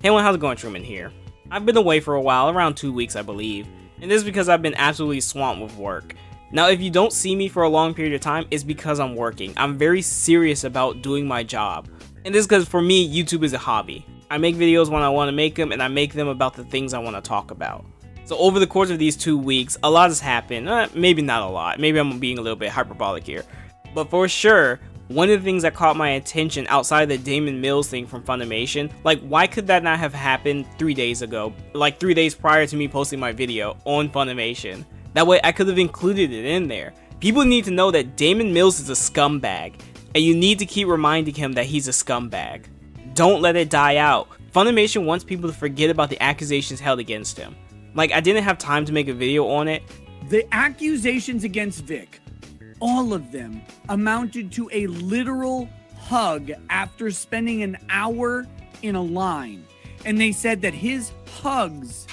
Hey everyone, how's it going? Truman here. I've been away for a while, around 2 weeks I believe, and this is because I've been absolutely swamped with work. Now if you don't see me for a long period of time, it's because I'm working. I'm very serious about doing my job. And this is because for me, YouTube is a hobby. I make videos when I want to make them, and I make them about the things I want to talk about. So over the course of these 2 weeks, a lot has happened. Maybe not a lot, maybe I'm being a little bit hyperbolic here. But for sure, one of the things that caught my attention outside the Daman Mills thing from Funimation, like why could that not have happened 3 days ago? Like 3 days prior to me posting my video on Funimation. That way I could have included it in there. People need to know that Daman Mills is a scumbag, and you need to keep reminding him that he's a scumbag. Don't let it die out. Funimation wants people to forget about the accusations held against him. Like, I didn't have time to make a video on it. The accusations against Vic, all of them amounted to a literal hug after spending an hour in a line. And they said that his hugs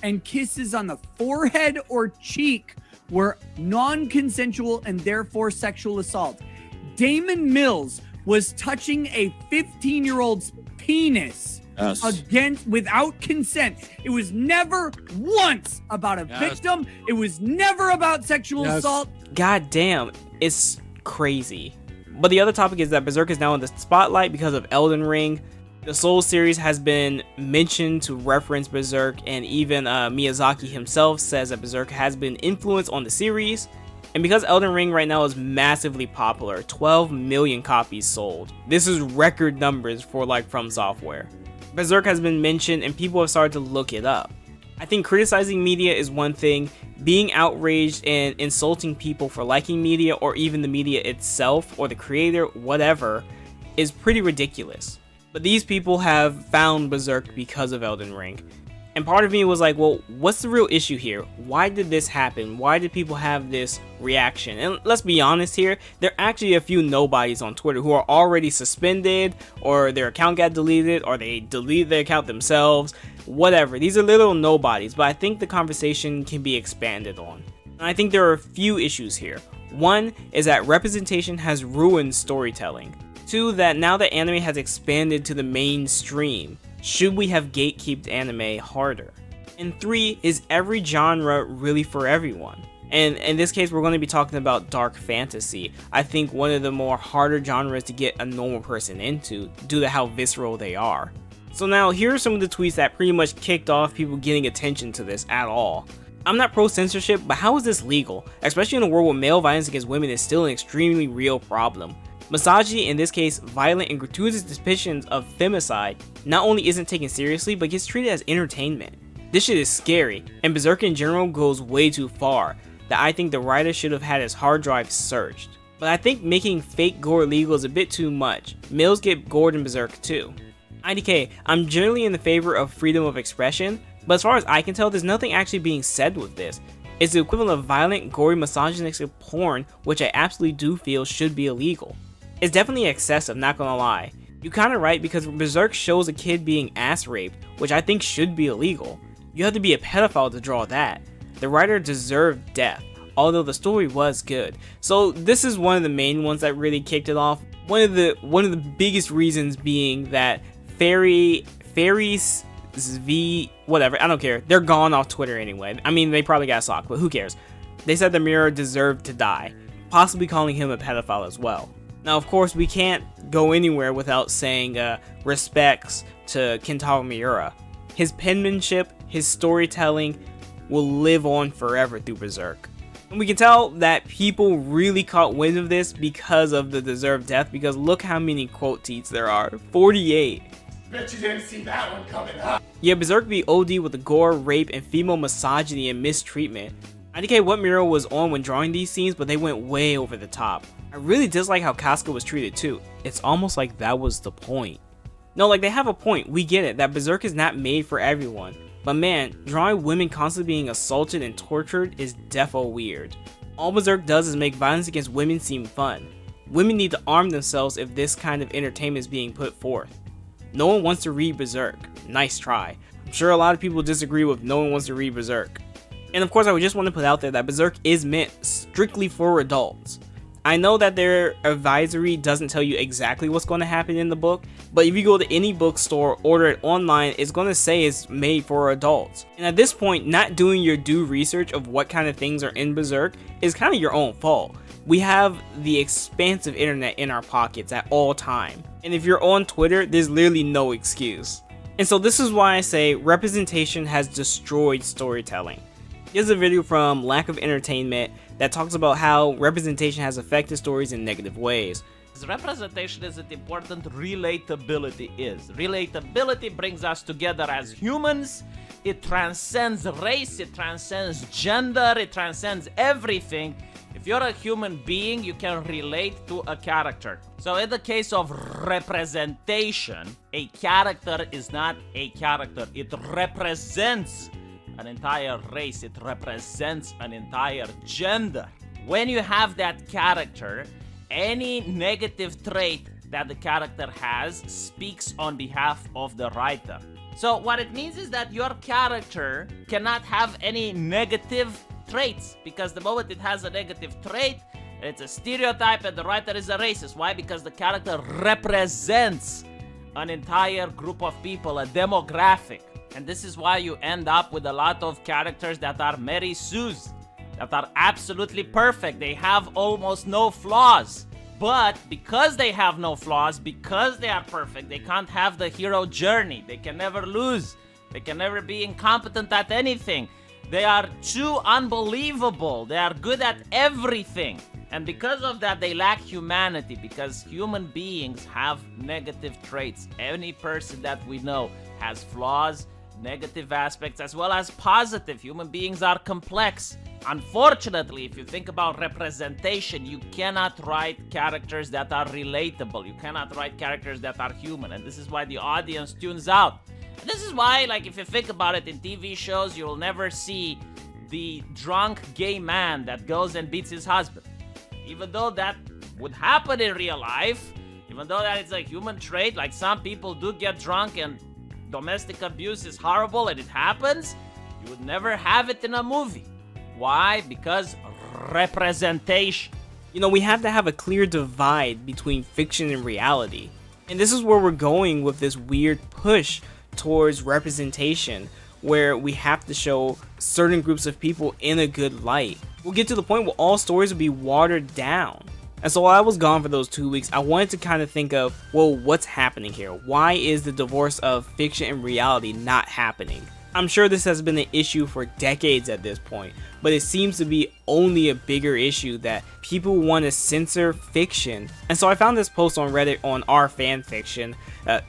and kisses on the forehead or cheek were non-consensual and therefore sexual assault. Daman Mills was touching a 15-year-old's penis without consent. It was never once about a victim. It was never about sexual assault. God damn, it's crazy. But the other topic is that Berserk is now in the spotlight because of Elden Ring. The Soul series has been mentioned to reference Berserk, and even Miyazaki himself says that Berserk has been influenced on the series. And because Elden Ring right now is massively popular, 12 million copies sold. This is record numbers for like From Software. Berserk has been mentioned and people have started to look it up. I think criticizing media is one thing, being outraged and insulting people for liking media or even the media itself or the creator, whatever, is pretty ridiculous. But these people have found Berserk because of Elden Ring. And part of me was like, well, what's the real issue here? Why did this happen? Why did people have this reaction? And let's be honest here, there are actually a few nobodies on Twitter who are already suspended, or their account got deleted, or they deleted their account themselves, whatever. These are little nobodies, but I think the conversation can be expanded on. And I think there are a few issues here. One is that representation has ruined storytelling. Two, that now that anime has expanded to the mainstream, should we have gatekeeped anime harder? And three, is every genre really for everyone? And in this case, we're going to be talking about dark fantasy. I think one of the more harder genres to get a normal person into due to how visceral they are. So now, here are some of the tweets that pretty much kicked off people getting attention to this at all. I'm not pro-censorship, but how is this legal? Especially in a world where male violence against women is still an extremely real problem. Misogyny, in this case violent and gratuitous depictions of femicide, not only isn't taken seriously, but gets treated as entertainment. This shit is scary, and Berserk in general goes way too far, that I think the writer should have had his hard drive searched. But I think making fake gore legal is a bit too much. Males get gored in Berserk too. IDK, I'm generally in the favor of freedom of expression, but as far as I can tell, there's nothing actually being said with this. It's the equivalent of violent, gory, misogynistic porn, which I absolutely do feel should be illegal. It's definitely excessive, not gonna lie. You're kinda right, because Berserk shows a kid being ass raped, which I think should be illegal. You have to be a pedophile to draw that. The writer deserved death, although the story was good. So this is one of the main ones that really kicked it off. One of the biggest reasons being that fairies whatever, I don't care. They're gone off Twitter anyway. I mean, they probably got socked, but who cares? They said the Miura deserved to die, possibly calling him a pedophile as well. Now, of course, we can't go anywhere without saying respects to Kentaro Miura. His penmanship, his storytelling will live on forever through Berserk. And we can tell that people really caught wind of this because of the deserved death, because look how many quote tweets there are. 48. Bet you didn't see that one coming, huh? Yeah, Berserk be OD with the gore, rape, and female misogyny and mistreatment. I didn't care what Miura was on when drawing these scenes, but they went way over the top. I really dislike how Casca was treated too. It's almost like that was the point. No, like they have a point, we get it, that Berserk is not made for everyone. But man, drawing women constantly being assaulted and tortured is defo weird. All Berserk does is make violence against women seem fun. Women need to arm themselves if this kind of entertainment is being put forth. No one wants to read Berserk. Nice try. I'm sure a lot of people disagree with no one wants to read Berserk. And of course, I would just want to put out there that Berserk is meant strictly for adults. I know that their advisory doesn't tell you exactly what's going to happen in the book, but if you go to any bookstore, order it online, it's going to say it's made for adults. And at this point, not doing your due research of what kind of things are in Berserk is kind of your own fault. We have the expansive internet in our pockets at all time, and if you're on Twitter, there's literally no excuse. And so this is why I say representation has destroyed storytelling. Here's a video from Lack of Entertainment that talks about how representation has affected stories in negative ways. Representation is as important relatability is. Relatability brings us together as humans. It transcends race, it transcends gender, it transcends everything. If you're a human being, you can relate to a character. So in the case of representation, a character is not a character. It represents an entire race. It represents an entire gender. When you have that character, any negative trait that the character has speaks on behalf of the writer. So what it means is that your character cannot have any negative traits, because the moment it has a negative trait, it's a stereotype and the writer is a racist. Why? Because the character represents an entire group of people, a demographic. And this is why you end up with a lot of characters that are Mary Sue's, that are absolutely perfect. They have almost no flaws. But because they have no flaws, because they are perfect, they can't have the hero journey. They can never lose. They can never be incompetent at anything. They are too unbelievable. They are good at everything. And because of that, they lack humanity, because human beings have negative traits. Any person that we know has flaws, negative aspects, as well as positive. Human beings are complex. Unfortunately, if you think about representation, you cannot write characters that are relatable. You cannot write characters that are human. And this is why the audience tunes out. And this is why, like, if you think about it, in TV shows, you will never see the drunk gay man that goes and beats his husband. Even though that would happen in real life, even though that it's a human trait, like some people do get drunk and domestic abuse is horrible and it happens, you would never have it in a movie. Why? Because representation. You know, we have to have a clear divide between fiction and reality. And this is where we're going with this weird push towards representation, where we have to show certain groups of people in a good light. We'll get to the point where all stories will be watered down. And so while I was gone for those 2 weeks, I wanted to kind of think of, well, what's happening here? Why is the divorce of fiction and reality not happening? I'm sure this has been an issue for decades at this point, but it seems to be only a bigger issue that people want to censor fiction. And so I found this post on Reddit on our fan fiction,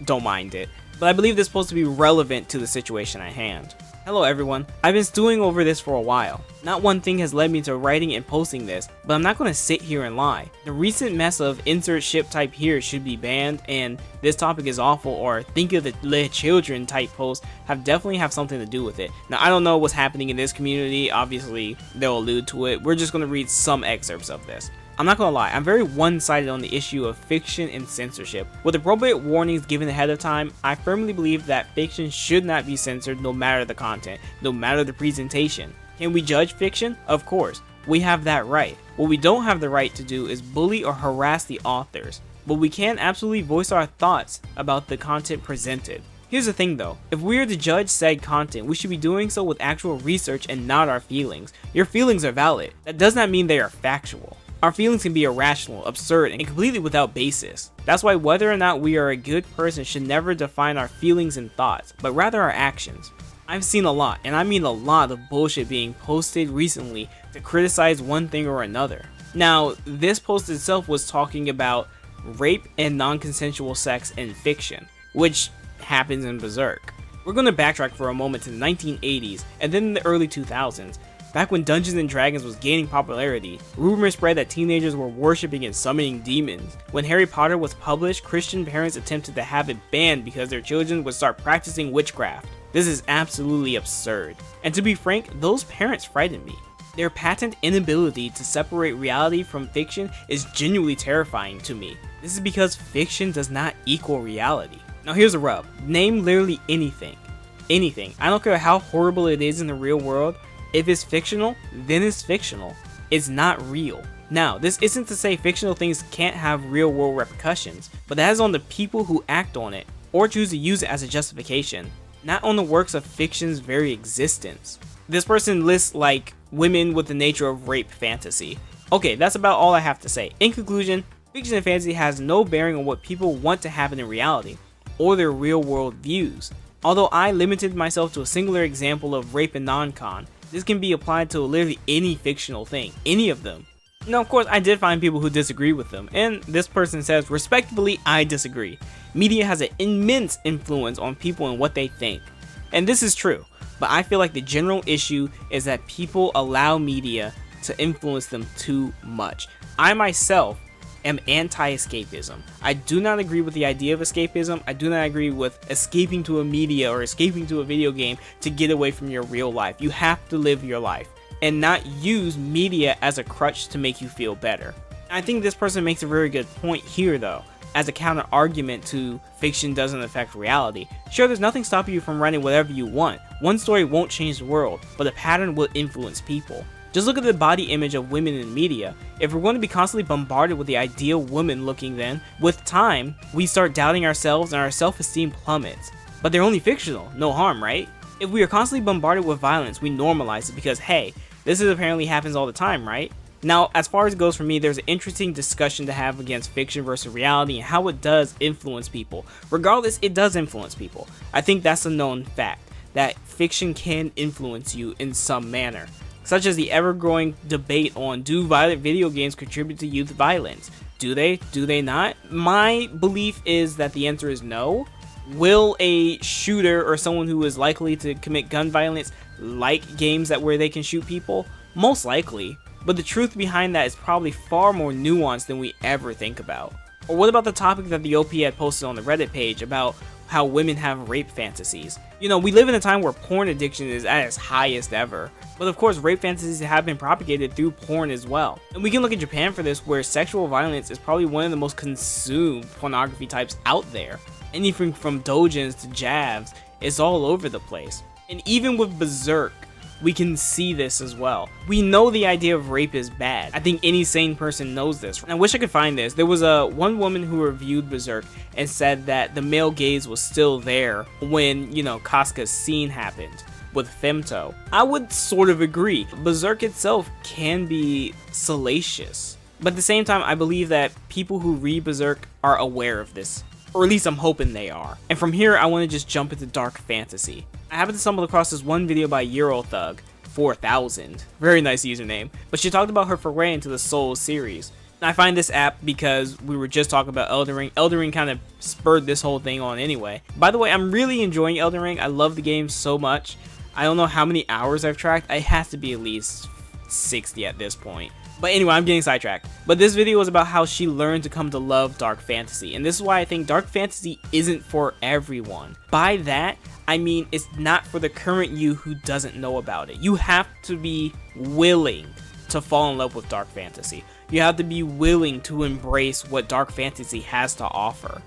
don't mind it, but I believe this post to be relevant to the situation at hand. Hello everyone, I've been stewing over this for a while. Not one thing has led me to writing and posting this, but I'm not going to sit here and lie. The recent mess of insert ship type here should be banned, and this topic is awful, or think of the little children type posts definitely have something to do with it. Now I don't know what's happening in this community, obviously they'll allude to it. We're just going to read some excerpts of this. I'm not gonna lie, I'm very one-sided on the issue of fiction and censorship. With appropriate warnings given ahead of time, I firmly believe that fiction should not be censored no matter the content, no matter the presentation. Can we judge fiction? Of course, we have that right. What we don't have the right to do is bully or harass the authors, but we can absolutely voice our thoughts about the content presented. Here's the thing though, if we are to judge said content, we should be doing so with actual research and not our feelings. Your feelings are valid. That does not mean they are factual. Our feelings can be irrational, absurd, and completely without basis. That's why whether or not we are a good person should never define our feelings and thoughts, but rather our actions. I've seen a lot, and I mean a lot, of bullshit being posted recently to criticize one thing or another. Now, this post itself was talking about rape and non-consensual sex in fiction, which happens in Berserk. We're going to backtrack for a moment to the 1980s and then in the early 2000s. Back when Dungeons & Dragons was gaining popularity, rumors spread that teenagers were worshipping and summoning demons. When Harry Potter was published, Christian parents attempted to have it banned because their children would start practicing witchcraft. This is absolutely absurd. And to be frank, those parents frightened me. Their patent inability to separate reality from fiction is genuinely terrifying to me. This is because fiction does not equal reality. Now here's a rub. Name literally anything. Anything. I don't care how horrible it is in the real world. If it's fictional, then it's fictional. It's not real. Now, this isn't to say fictional things can't have real world repercussions, but that is on the people who act on it, or choose to use it as a justification, not on the works of fiction's very existence. This person lists like women with the nature of rape fantasy. Okay, that's about all I have to say. In conclusion, fiction and fantasy has no bearing on what people want to happen in reality, or their real world views. Although I limited myself to a singular example of rape and non-con, this can be applied to literally any fictional thing, any of them. Now, of course, I did find people who disagree with them, and this person says, respectively, I disagree. Media has an immense influence on people and what they think. And this is true, but I feel like the general issue is that people allow media to influence them too much. I myself am anti-escapism. I do not agree with the idea of escapism. I do not agree with escaping to a media or escaping to a video game to get away from your real life. You have to live your life and not use media as a crutch to make you feel better. I think this person makes a very good point here though, as a counter argument to fiction doesn't affect reality. Sure, there's nothing stopping you from writing whatever you want. One story won't change the world, but the pattern will influence people. Just look at the body image of women in media. If we're going to be constantly bombarded with the ideal woman looking, then with time, we start doubting ourselves and our self-esteem plummets. But they're only fictional, no harm, right? If we are constantly bombarded with violence, we normalize it because, hey, this is apparently happens all the time, right? Now, as far as it goes for me, there's an interesting discussion to have against fiction versus reality and how it does influence people. Regardless, it does influence people. I think that's a known fact, that fiction can influence you in some manner. Such as the ever-growing debate on, do violent video games contribute to youth violence? Do they? Do they not? My belief is that the answer is no. Will a shooter or someone who is likely to commit gun violence like games where they can shoot people? Most likely. But the truth behind that is probably far more nuanced than we ever think about. Or what about the topic that the OP had posted on the Reddit page about how women have rape fantasies? You know, we live in a time where porn addiction is at its highest ever. But of course, rape fantasies have been propagated through porn as well. And we can look at Japan for this, where sexual violence is probably one of the most consumed pornography types out there. Anything from doujins to javs, it's all over the place. And even with Berserk, we can see this as well. We know the idea of rape is bad. I think any sane person knows this. And I wish I could find this. There was one woman who reviewed Berserk and said that the male gaze was still there when, you know, Casca's scene happened with Femto. I would sort of agree. Berserk itself can be salacious. But at the same time, I believe that people who read Berserk are aware of this. Or at least I'm hoping they are. And from here, I want to just jump into dark fantasy. I happened to stumble across this one video by Eurothug 4000. Very nice username. But she talked about her foray into the Souls series. And I find this apt because we were just talking about Elden Ring. Elden Ring kind of spurred this whole thing on anyway. By the way, I'm really enjoying Elden Ring. I love the game so much. I don't know how many hours I've tracked. I have to be at least 60 at this point. But anyway, I'm getting sidetracked. But this video was about how she learned to come to love dark fantasy. And this is why I think dark fantasy isn't for everyone. By that, I mean it's not for the current you who doesn't know about it. You have to be willing to fall in love with dark fantasy. You have to be willing to embrace what dark fantasy has to offer.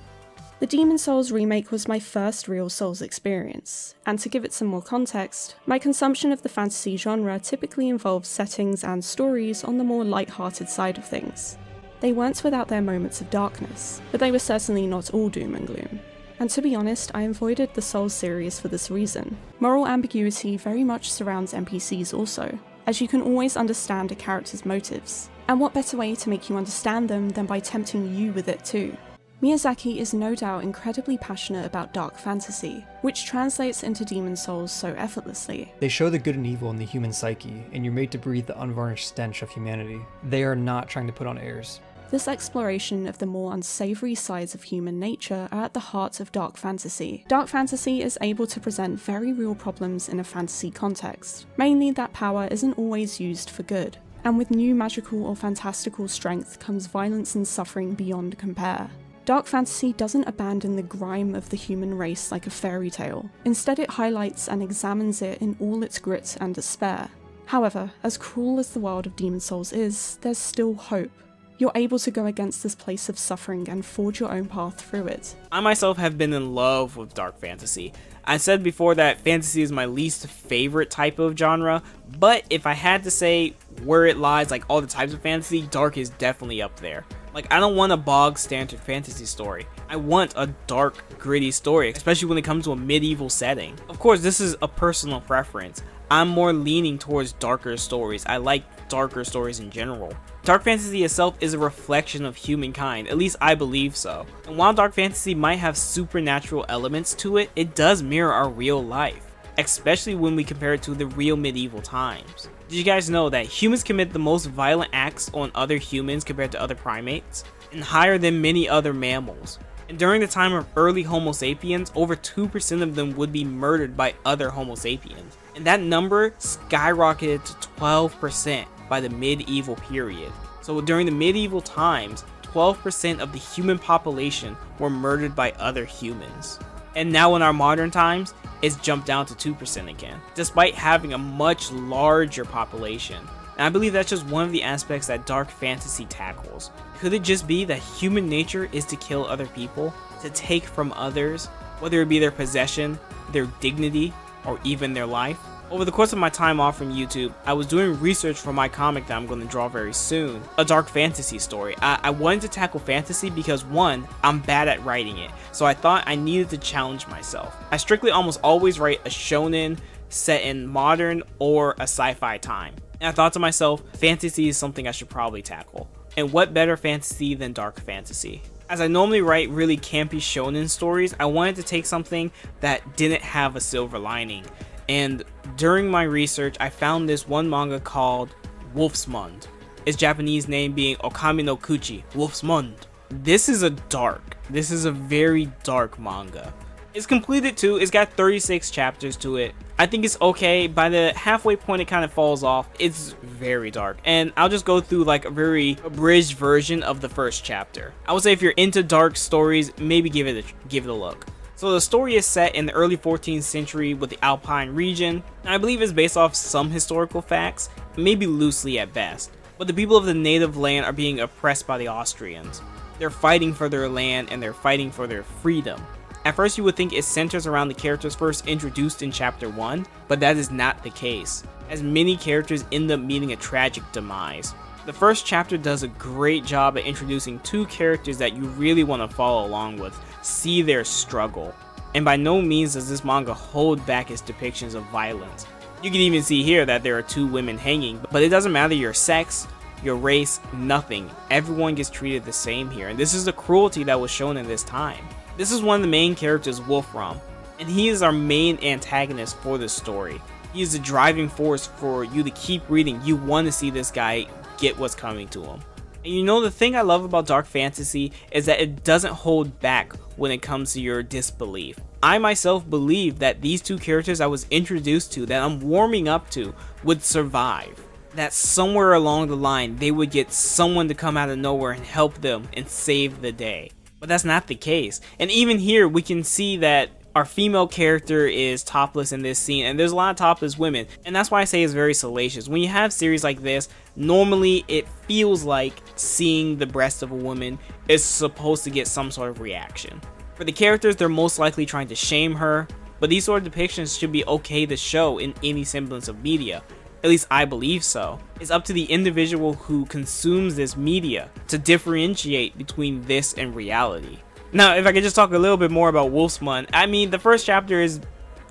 The Demon's Souls remake was my first real Souls experience, and to give it some more context, my consumption of the fantasy genre typically involves settings and stories on the more light-hearted side of things. They weren't without their moments of darkness, but they were certainly not all doom and gloom. And to be honest, I avoided the Souls series for this reason. Moral ambiguity very much surrounds NPCs also, as you can always understand a character's motives. And what better way to make you understand them than by tempting you with it too? Miyazaki is no doubt incredibly passionate about dark fantasy, which translates into Demon's Souls so effortlessly. They show the good and evil in the human psyche, and you're made to breathe the unvarnished stench of humanity. They are not trying to put on airs. This exploration of the more unsavory sides of human nature are at the heart of dark fantasy. Dark fantasy is able to present very real problems in a fantasy context, mainly that power isn't always used for good. And with new magical or fantastical strength comes violence and suffering beyond compare. Dark fantasy doesn't abandon the grime of the human race like a fairy tale. Instead, it highlights and examines it in all its grit and despair. However, as cruel as the world of Demon's Souls is, there's still hope. you're able to go against this place of suffering and forge your own path through it. I myself have been in love with dark fantasy. I said before that fantasy is my least favorite type of genre, but if I had to say where it lies, like all the types of fantasy, dark is definitely up there. Like, I don't want a bog standard fantasy story. I want a dark, gritty story, especially when it comes to a medieval setting. Of course, this is a personal preference. I'm more leaning towards darker stories. I like darker stories in general. Dark fantasy itself is a reflection of humankind, at least I believe so. And while dark fantasy might have supernatural elements to it, it does mirror our real life, especially when we compare it to the real medieval times. Did you guys know that humans commit the most violent acts on other humans compared to other primates? And higher than many other mammals. And during the time of early Homo sapiens, over 2% of them would be murdered by other Homo sapiens. And that number skyrocketed to 12% by the medieval period. So during the medieval times, 12% of the human population were murdered by other humans. And now in our modern times, it's jumped down to 2% again, despite having a much larger population. And I believe that's just one of the aspects that dark fantasy tackles. Could it just be that human nature is to kill other people, to take from others, whether it be their possession, their dignity, or even their life? Over the course of my time off from YouTube, I was doing research for my comic that I'm going to draw very soon, a dark fantasy story. I wanted to tackle fantasy because, one, I'm bad at writing it, so I thought I needed to challenge myself. I strictly almost always write a shonen set in modern or a sci-fi time. And I thought to myself, fantasy is something I should probably tackle. And what better fantasy than dark fantasy? As I normally write really campy shonen stories, I wanted to take something that didn't have a silver lining. And during my research, I found this one manga called Wolfsmund. Its Japanese name being Okami no Kuchi, Wolfsmund. This is a very dark manga. It's completed too, it's got 36 chapters to it. I think it's okay. By the halfway point it kind of falls off. It's very dark. And I'll just go through like a very abridged version of the first chapter. I would say if you're into dark stories, maybe give it a look. So the story is set in the early 14th century with the Alpine region. I believe it's based off some historical facts, maybe loosely at best. But the people of the native land are being oppressed by the Austrians. They're fighting for their land and they're fighting for their freedom. At first you would think it centers around the characters first introduced in chapter 1, but that is not the case, as many characters end up meeting a tragic demise. The first chapter does a great job at introducing two characters that you really want to follow along with, see their struggle. And by no means does this manga hold back its depictions of violence. You can even see here that there are two women hanging, but it doesn't matter your sex, your race, nothing. Everyone gets treated the same here, and this is the cruelty that was shown in this time. This is one of the main characters, Wolfram, and he is our main antagonist for this story. He is the driving force for you to keep reading. You want to see this guy get what's coming to him. And you know, the thing I love about dark fantasy is that it doesn't hold back when it comes to your disbelief. I myself believe that these two characters I was introduced to, that I'm warming up to, would survive. That somewhere along the line they would get someone to come out of nowhere and help them and save the day. But that's not the case. And even here we can see that our female character is topless in this scene, and there's a lot of topless women, and that's why I say it's very salacious. When you have series like this, normally it feels like seeing the breast of a woman is supposed to get some sort of reaction. For the characters, they're most likely trying to shame her, but these sort of depictions should be okay to show in any semblance of media. At least I believe so. It's up to the individual who consumes this media to differentiate between this and reality. Now, if I could just talk a little bit more about Wolfsmund. I mean, the first chapter is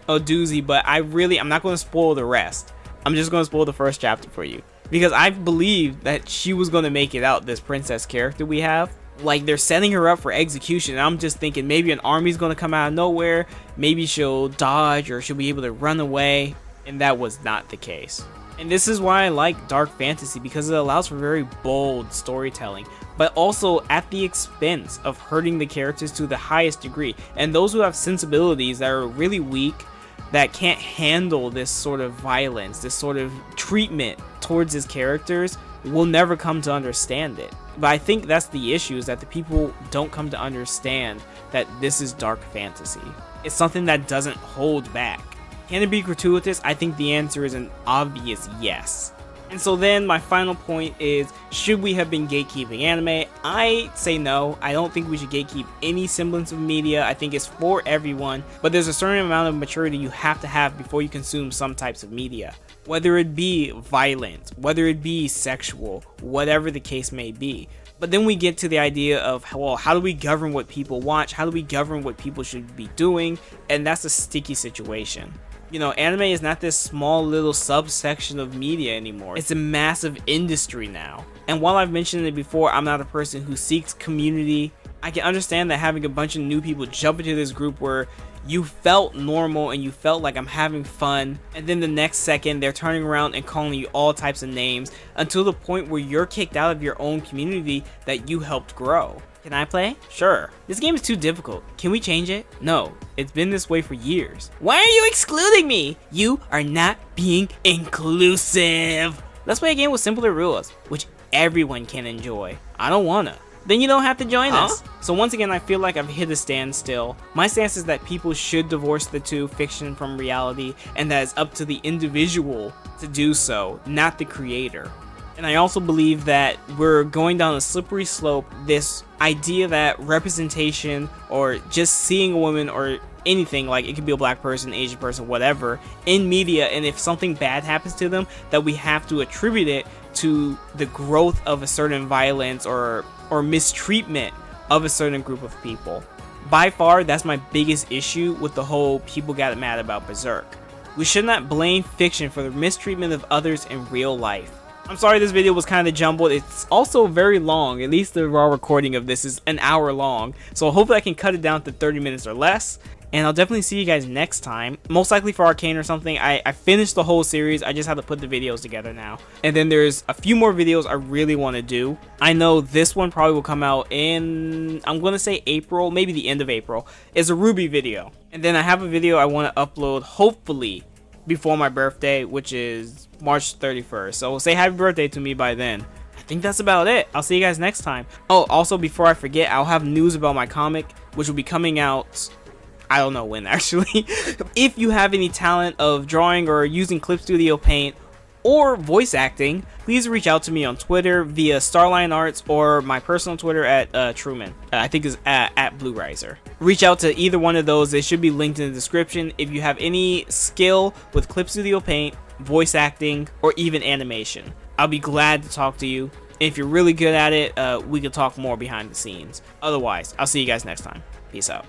a doozy, but I'm not going to spoil the rest. I'm just going to spoil the first chapter for you. Because I believe that she was going to make it out, this princess character we have. Like, they're setting her up for execution, and I'm just thinking maybe an army's going to come out of nowhere. Maybe she'll dodge, or she'll be able to run away. And that was not the case. And this is why I like dark fantasy, because it allows for very bold storytelling, but also at the expense of hurting the characters to the highest degree. And those who have sensibilities that are really weak, that can't handle this sort of violence, this sort of treatment towards his characters, will never come to understand it. But I think that's the issue, is that the people don't come to understand that this is dark fantasy. It's something that doesn't hold back. Can it be gratuitous? I think the answer is an obvious yes. And so then my final point is, should we have been gatekeeping anime? I say no. I don't think we should gatekeep any semblance of media. I think it's for everyone, but there's a certain amount of maturity you have to have before you consume some types of media. Whether it be violent, whether it be sexual, whatever the case may be. But then we get to the idea of, well, how do we govern what people watch? How do we govern what people should be doing? And that's a sticky situation. You know, anime is not this small little subsection of media anymore. It's a massive industry now. And while I've mentioned it before, I'm not a person who seeks community. I can understand that having a bunch of new people jump into this group where you felt normal and you felt like I'm having fun, and then the next second they're turning around and calling you all types of names until the point where you're kicked out of your own community that you helped grow. Can I play? Sure. This game is too difficult. Can we change it? No. It's been this way for years. Why are you excluding me? You are not being inclusive. Let's play a game with simpler rules, which everyone can enjoy. I don't wanna. Then you don't have to join us. So once again, I feel like I've hit a standstill. My stance is that people should divorce the two, fiction from reality, and that it's up to the individual to do so, not the creator. And I also believe that we're going down a slippery slope, this idea that representation or just seeing a woman or anything, like it could be a black person, Asian person, whatever, in media, and if something bad happens to them, that we have to attribute it to the growth of a certain violence or mistreatment of a certain group of people. By far, that's my biggest issue with the whole people got mad about Berserk. We should not blame fiction for the mistreatment of others in real life. I'm sorry this video was kind of jumbled. It's also very long. At least the raw recording of this is an hour long. So hopefully I can cut it down to 30 minutes or less. And I'll definitely see you guys next time. Most likely for Arcane or something. I finished the whole series. I just have to put the videos together now. And then there's a few more videos I really want to do. I know this one probably will come out in, I'm going to say April, maybe the end of April. It's a Ruby video. And then I have a video I want to upload, hopefully, before my birthday, which is March 31st. So say happy birthday to me by then. I think that's about it. I'll see you guys next time. Oh, also before I forget, I'll have news about my comic, which will be coming out, I don't know when actually. If you have any talent of drawing or using Clip Studio Paint or voice acting, please reach out to me on Twitter via Starline Arts or my personal Twitter at Truman. I think it's at Blue Riser. Reach out to either one of those. They should be linked in the description. If you have any skill with Clip Studio Paint, voice acting, or even animation, I'll be glad to talk to you. If you're really good at it, we can talk more behind the scenes. Otherwise, I'll see you guys next time. Peace out.